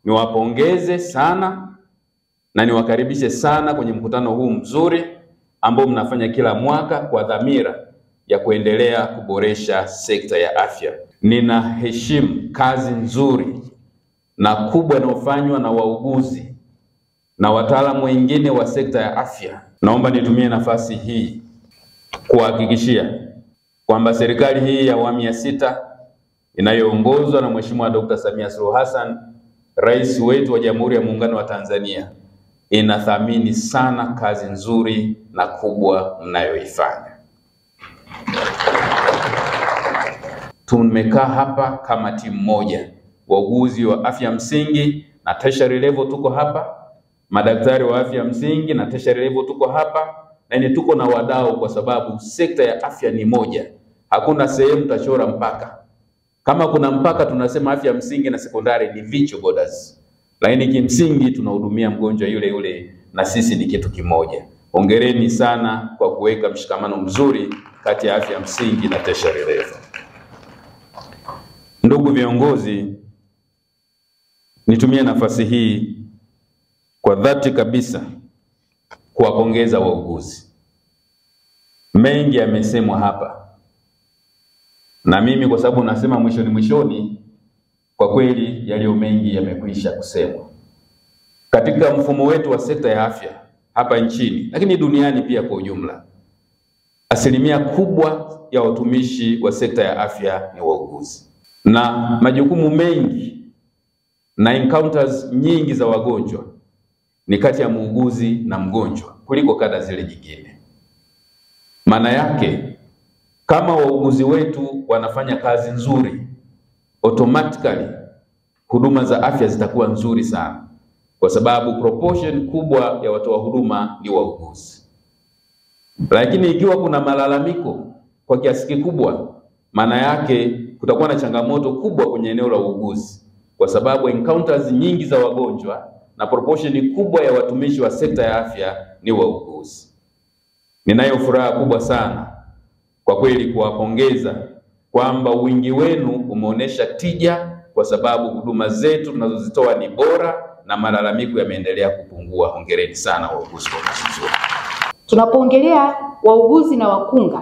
niwapongeze sana na niwakaribishe sana kwenye mkutano huu mzuri ambao mnafanya kila mwaka kwa dhamira ya kuendelea kuboresha sekta ya afya. Ninaheshimu kazi nzuri na kubwa inayofanywa na wauguzi na wataalamu wengine wa sekta ya afya. Naomba nitumie nafasi hii kuhakikishia kwamba serikali hii ya awamu ya 6 inayoongozwa na Mheshimiwa Dr. Samia Suluhu Hassan, Rais wetu wa Jamhuri ya Muungano wa Tanzania, inathamini sana kazi nzuri na kubwa mnayoifanya. Tumekaa hapa kama timu moja, wauguzi wa afya msingi na tertiary level tuko hapa, madaktari wa afya msingi na tertiary level tuko hapa, na ni tuko na wadau kwa sababu sekta ya afya ni moja. Hakuna sehemu tachora mpaka. Kama kuna mpaka tunasema afya msingi na sekondari ni virtual borders. Lakini kimsingi tunahudumia mgonjwa yule yule na sisi ni kitu kimoja. Hongereni sana kwa kuweka mshikamano mzuri kati ya afya msingi na tertiary level. Ndugu viongozi, nitumie nafasi hii kwa dhati kabisa kuwapongeza wauguzi. Mengi yamesemwa hapa. Na mimi kwa sababu nasema mwishoni, kwa kweli yaliyo mengi yamekwisha kusemwa. Katika mfumo wetu wa sekta ya afya hapa nchini, lakini duniani pia kwa ujumla, asilimia kubwa ya watumishi wa sekta ya afya ni wauguzi. Na majukumu mengi na encounters nyingi za wagonjwa ni kati ya muuguzi na mgonjwa kuliko kada zile nyingine. Maana yake, kama wauguzi wetu wanafanya kazi nzuri, automatically huduma za afya zitakuwa nzuri sana, kwa sababu proportion kubwa ya watoa huduma ni wauguzi. Lakini ikiwa kuna malalamiko kwa kiasi kikubwa, maana yake kutakuwa na changamoto kubwa kwenye eneo la uuguzi, kwa sababu encounters nyingi za wagonjwa na proportion kubwa ya watumishi wa sekta ya afya ni wauguzi. Ninayo furaha kubwa sana kwa kweli kuwapongeza kwamba wingi wenu umeonesha tija, kwa sababu huduma zetu tunazozitoa ni bora na malalamiko yameendelea kupungua. Hongereni sana wauguzi kwa kazi nzuri. Tunapoongelea wauguzi na wakunga,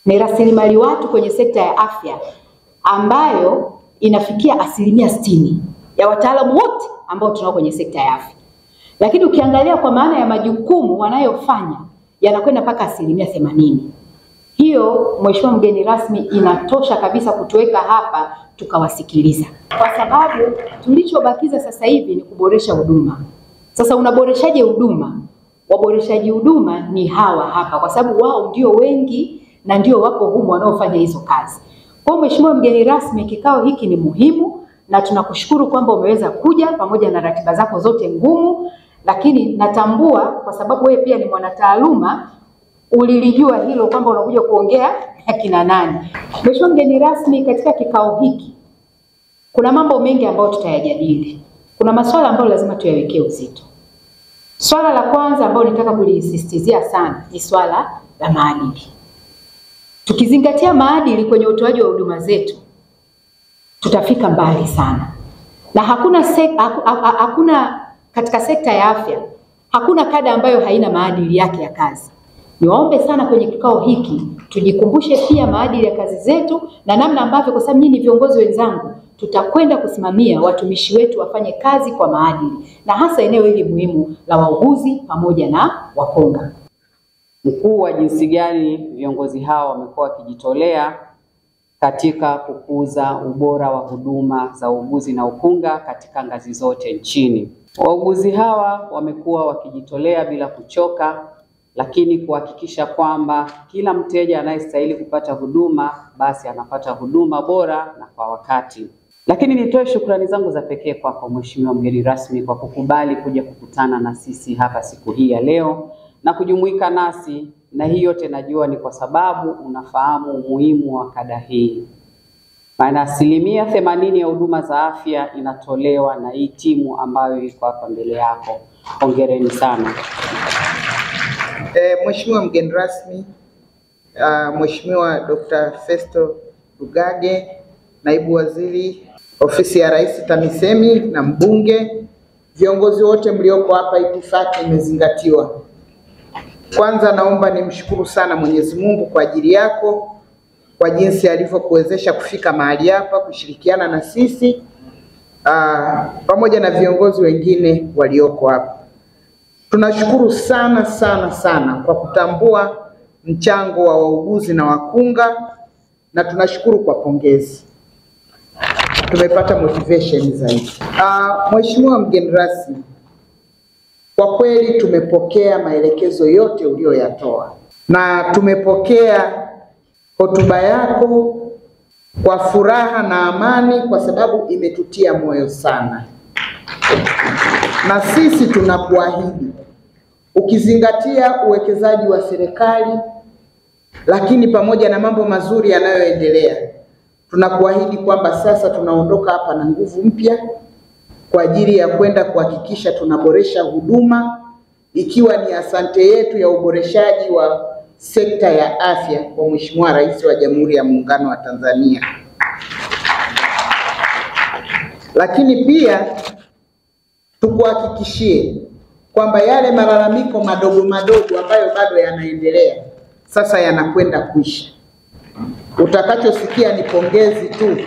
ni rasilimali watu kwenye sekta ya afya ambayo inafikia 60% ya wataalamu wote ambao tunao kwenye sekta ya afya. Lakini ukiangalia kwa maana ya majukumu wanayofanya yanakwenda mpaka 80%. Hiyo Mheshimiwa mgeni rasmi inatosha kabisa kutuweka hapa tukawasikiliza. Kwa sababu tulichobakiza sasa hivi ni kuboresha huduma. Sasa unaboreshaje huduma? Waboreshaji huduma ni hawa hapa, kwa sababu wao ndio wengi na ndio wapo humu wanaofanya hizo kazi. Kwa Mheshimiwa mgeni rasmi, kikao hiki ni muhimu na tunakushukuru kwamba umeweza kuja pamoja na ratiba zako zote ngumu, lakini natambua kwa sababu wewe pia ni mwanataaluma ulilijua hilo kwamba unakuja kuongea kina nani. Mheshimiwa mgeni rasmi, katika kikao hiki kuna mambo mengi ambayo tutayajadili. Kuna masuala ambayo lazima tuyawekee uzito. Swala la kwanza ambalo nataka kulisisitizia sana ni swala la maadili. Tukizingatia maadili kwenye utoaji wa huduma zetu, tutafika mbali sana. Na hakuna katika sekta ya afya, hakuna kada ambayo haina maadili yake ya kazi. Niwaombe sana kwenye kikao hiki tujikumbushe pia maadili ya kazi zetu na namna ambavyo, kwa sababu nyinyi viongozi wenzangu, tutakwenda kusimamia watumishi wetu wafanye kazi kwa maadili, na hasa eneo hili muhimu la wauguzi pamoja na wakunga. Mkuu wa jinsi gani viongozi hao wamekuwa wakijitolea katika kukuza ubora wa huduma za uuguzi na ukunga katika ngazi zote nchini. Wauguzi hawa wamekuwa wakijitolea bila kuchoka, lakini kuhakikisha kwamba kila mteja anayestahili kupata huduma basi anapata huduma bora na kwa wakati. Lakini nitoe shukrani zangu za pekee kwako Mheshimiwa mgeni rasmi kwa kukubali kuja kukutana na sisi hapa siku hii ya leo na kujumuika nasi, na hii yote najua ni kwa sababu unafahamu umuhimu wa kada hii. Maana 80% ya huduma za afya inatolewa na hii timu ambayo iko hapa mbele yako. Hongereni sana. Mheshimiwa mgeni rasmi, Mheshimiwa Dr. Festo Lugage, Naibu Waziri Ofisi ya Rais TAMISEMI na mbunge, viongozi wote mlioko hapa, itifaki imezingatiwa. Kwanza naomba nimshukuru sana Mwenyezi Mungu kwa ajili yako, kwa jinsi alivyokuwezesha kufika mahali hapa kushirikiana na sisi pamoja na viongozi wengine walioko hapa. Tunashukuru sana sana sana kwa kutambua mchango wa wauguzi na wakunga, na tunashukuru kwa pongezi. Tumepata motivation zaidi. Mheshimiwa mgeni rasmi, kwa kweli tumepokea maelekezo yote uliyoyatoa na tumepokea hotuba yako kwa furaha na amani, kwa sababu imetutia moyo sana. Na sisi tunakuahidi, ukizingatia uwekezaji wa serikali, lakini pamoja na mambo mazuri yanayoendelea, tunakuahidi kwamba sasa tunaondoka hapa na nguvu mpya kwa ajili ya kwenda kuhakikisha tunaboresha huduma, ikiwa ni asante yetu ya uboreshaji wa sekta ya afya kwa Mheshimiwa Rais wa Jamhuri ya Muungano wa Tanzania. Lakini pia tukuhakikishie kwamba yale malalamiko madogo madogo ambayo bado yanaendelea sasa yanakwenda kuisha. Utakachosikia ni pongezi tu.